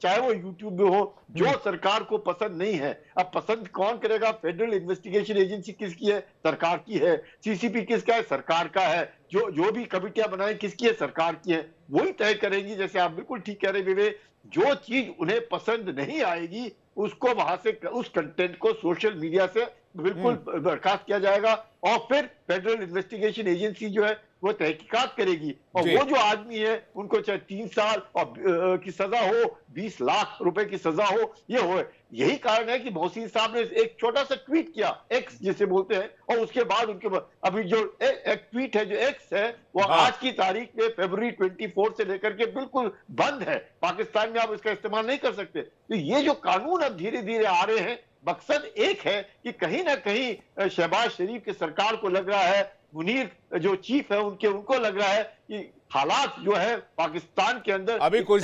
चाहे वो यूट्यूब में हो, जो सरकार को पसंद नहीं है। अब पसंद कौन करेगा? फेडरल इन्वेस्टिगेशन एजेंसी किसकी है? सरकार की है। सीसीपी किसका है? सरकार का है। जो जो भी कमिटियां बनाए किसकी है? सरकार की है। वही तय करेंगी। जैसे आप बिल्कुल ठीक कह रहे विवेक, जो चीज उन्हें पसंद नहीं आएगी उसको वहां से, उस कंटेंट को सोशल मीडिया से बिल्कुल बर्खास्त किया जाएगा, और फिर फेडरल इन्वेस्टिगेशन एजेंसी जो है वो तहकीकात करेगी। और वो जो आदमी है उनको चाहे 3 साल और की सजा हो, 20 लाख रुपए की सजा हो, ये हो। यही कारण है कि मोहसिन साहब ने एक छोटा सा ट्वीट किया, एक्स जिसे बोलते हैं, और उसके बाद उनके अभी जो एक ट्वीट है, जो एक्स है, वो आज की तारीख में फरवरी 24 से लेकर के बिल्कुल बंद है। पाकिस्तान में आप इसका इस्तेमाल नहीं कर सकते। तो ये जो कानून अब धीरे धीरे आ रहे हैं, मकसद एक है कि कहीं ना कहीं शहबाज शरीफ की सरकार को लग रहा है, मुनीर जो चीफ है उनको लग रहा है कि हालात जो है पाकिस्तान के अंदर अभी कुछ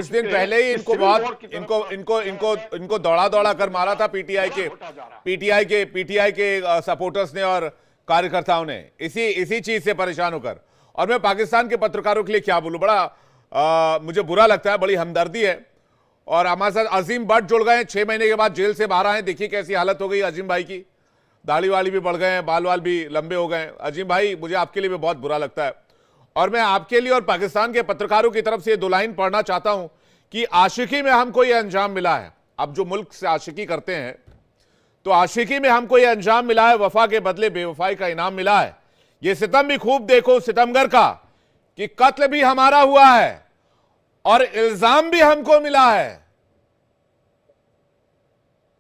दिन पहले ही इनको दौड़ा कर मारा था पीटीआई के सपोर्टर्स ने और कार्यकर्ताओं ने, इसी चीज से परेशान होकर। और मैं पाकिस्तान के पत्रकारों के लिए क्या बोलूं, बड़ा मुझे बुरा लगता है, बड़ी हमदर्दी है। और हमारे साथ अजीम भट्ट जुड़ गए हैं, 6 महीने के बाद जेल से बाहर आए। देखिए कैसी हालत हो गई अजीम भाई की, दाढ़ी वाली भी बढ़ गए हैं, बाल वाल भी लंबे हो गए हैं। अजीम भाई, मुझे आपके लिए भी बहुत बुरा लगता है, और मैं आपके लिए और पाकिस्तान के पत्रकारों की तरफ से 2 लाइन पढ़ना चाहता हूं कि आशिकी में हमको यह अंजाम मिला है। अब जो मुल्क से आशिकी करते हैं, तो आशिकी में हमको यह अंजाम मिला है, वफा के बदले बेवफाई का इनाम मिला है। यह सितम भी खूब देखो सितमगर का, कि कत्ल भी हमारा हुआ है और इल्जाम भी हमको मिला है।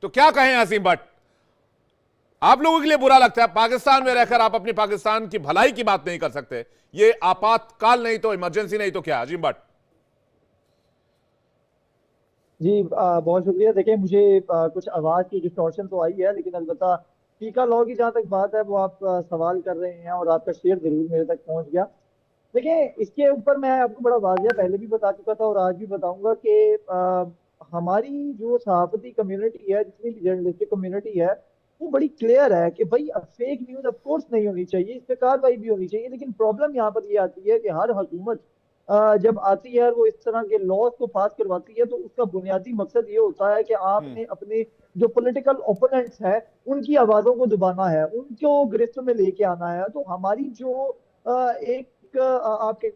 तो क्या कहें अजीम भट्ट, आप लोगों के लिए बुरा लगता है, पाकिस्तान में रहकर आप अपनी पाकिस्तान की भलाई की बात नहीं कर सकते? ये आपातकाल नहीं तो इमरजेंसी नहीं तो क्या? अजीम भट्ट जी, बहुत शुक्रिया। देखिए, मुझे कुछ आवाज की डिस्टॉर्शन तो आई है, लेकिन अलबत्ता टीका लॉ की जहाँ तक बात है वो आप सवाल कर रहे हैं और आपका शेयर जरूर मेरे तक पहुंच गया। देखिए, इसके ऊपर मैं आपको बड़ा वाजिया पहले भी बता चुका था और आज भी बताऊंगा कि हमारी जो सहाफती कम्युनिटी है, जितनी भी जर्नलिस्टिक कम्युनिटी है, वो बड़ी क्लियर है कि भाई फेक न्यूज ऑफ कोर्स नहीं होनी चाहिए, इस पे कार्रवाई भी होनी चाहिए। लेकिन प्रॉब्लम यहाँ पर ये आती है कि हर हुकूमत जब आती है और वो इस तरह के लॉज को पास करवाती है, तो उसका बुनियादी मकसद ये होता है कि आपने अपने जो पॉलिटिकल ओपोनेंट्स हैं उनकी आवाजों को दबाना है, उनको गिरफ्त में लेके आना है। तो हमारी जो एक आपके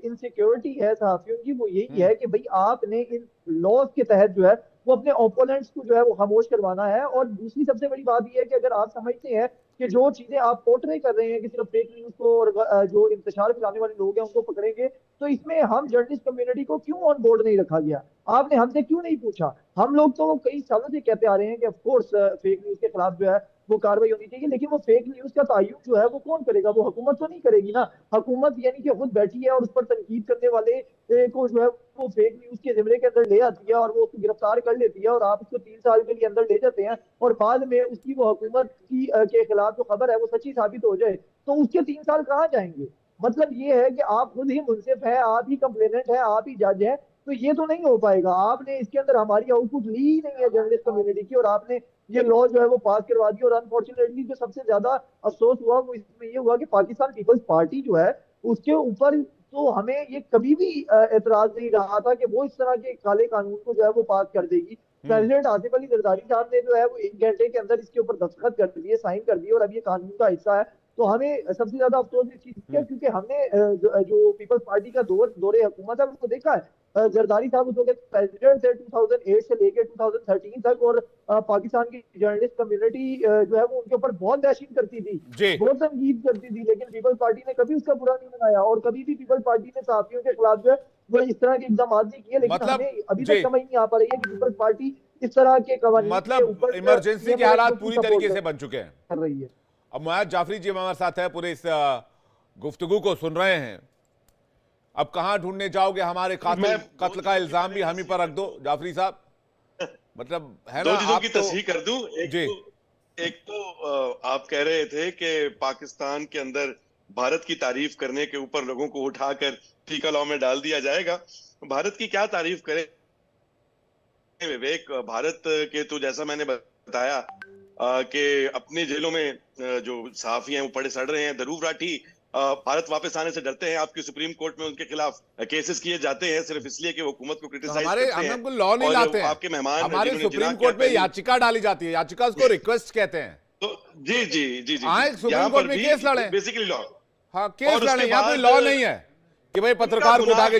इनसिक्योरिटी है सहाफियों की, वो यही है कि भाई आपने इन लॉज के तहत जो है वो अपने ओपोनेंट्स को जो है वो खामोश करवाना है। और दूसरी सबसे बड़ी बात यह है कि अगर आप समझते हैं कि जो चीजें आप पोर्ट्रे कर रहे हैं कि सिर्फ फेक न्यूज को और जो इंतशार फैलाने वाले लोग हैं उनको पकड़ेंगे, तो इसमें हम जर्नलिस्ट कम्युनिटी को क्यों ऑन बोर्ड नहीं रखा गया? आपने हमसे क्यों नहीं पूछा? हम लोग तो कई सालों से कहते आ रहे हैं कि ऑफकोर्स फेक न्यूज के खिलाफ जो है वो कार्रवाई होनी चाहिए, लेकिन वो फेक न्यूज का तायुब जो है वो कौन करेगा? वो हुकूमत तो नहीं करेगी ना। हुकूमत यानी कि खुद बैठी है और उस पर तनकीद करने वाले को जो है वो फेक न्यूज के जिम्मे के अंदर ले आती है और वो उसको गिरफ्तार कर लेती है और आप उसको 3 साल के लिए अंदर ले जाते हैं, और बाद में उसकी वो हुकूमत की के खिलाफ जो खबर है वो सच्ची साबित हो जाए, तो उसके 3 साल कहाँ जाएंगे? मतलब ये है कि आप खुद ही मुंसिफ है, आप ही कंप्लेनेंट है, आप ही जज है, तो ये तो नहीं हो पाएगा। आपने इसके अंदर हमारी आउटपुट ली ही नहीं है जर्नलिस्ट कम्युनिटी की, और आपने ये लॉ जो है वो पास करवा दी। और अनफॉर्चुनेटली जो सबसे ज्यादा अफसोस हुआ वो इसमें ये हुआ कि पाकिस्तान पीपल्स पार्टी जो है उसके ऊपर तो हमें ये कभी भी एतराज नहीं रहा था कि वो इस तरह के काले कानून को जो है वो पास कर देगी। प्रेसिडेंट आसिफ अली जरदारी साहब ने जो है वो 1 घंटे के अंदर इसके ऊपर दस्तखत कर दिए, साइन कर दिए, और अब ये कानून का हिस्सा है। तो हमें सबसे ज्यादा अफसोस इस चीज का, क्योंकि हमने जो पीपल्स पार्टी का दौरे हुकूमत है उसको देखा है। जरदारी साहब उस वक्त प्रेसिडेंट थे 2008 से लेकर 2013 तक, और पाकिस्तान की जर्नलिस्ट कम्युनिटी जो है वो उनके ऊपर बहुत दहशत करती थी, बहुत तनकीद करती थी, लेकिन पीपल्स पार्टी ने कभी उसका बुरा नहीं मनाया और कभी भी पीपल्स पार्टी ने सहाफियों के खिलाफ जो है वो इस तरह के इल्जाम नहीं किए। लेकिन मतलब हमें अभी तक समझ नहीं आ पा रही है कि पीपल्स पार्टी इस तरह के कवानीन के ऊपर इमरजेंसी के हालात पूरी तरीके से बन चुके हैं कर रही है। अब मुआज जाफरी जी हमारे साथ है, पूरे इस गुफ्तगू को सुन रहे हैं। अब कहां ढूंढने जाओगे? हमारे कत्ल का इल्जाम भी हम ही पर रख दो जाफरी साहब। मतलब है ना, 2 चीजों की तस्हीह कर दूं। एक तो आप कह रहे थे कि पाकिस्तान के अंदर भारत की तारीफ करने के ऊपर लोगों को उठाकर टीका लॉ में डाल दिया जाएगा। भारत की क्या तारीफ करे विवेक? भारत के तो जैसा मैंने बताया कि अपनी जेलों में जो सहाफी हैं वो पड़े सड़ रहे हैं। ध्रुव राठी भारत वापस आने से डरते हैं। आपकी सुप्रीम कोर्ट में उनके खिलाफ केसेस किए जाते हैं सिर्फ इसलिए कि वो हुकूमत को क्रिटिसाइज करते हैं। हम लॉ नहीं लाते हैं। आपके मेहमान हमारे सुप्रीम कोर्ट में याचिका डाली जाती है, याचिका उसको रिक्वेस्ट कहते हैं। तो जी जी जी जी सुप्रीम कोर्ट में केस लड़े, बेसिकली लॉ। हाँ केस लड़े, यहाँ कोई लॉ नहीं है कि भाई पत्रकार को उठा के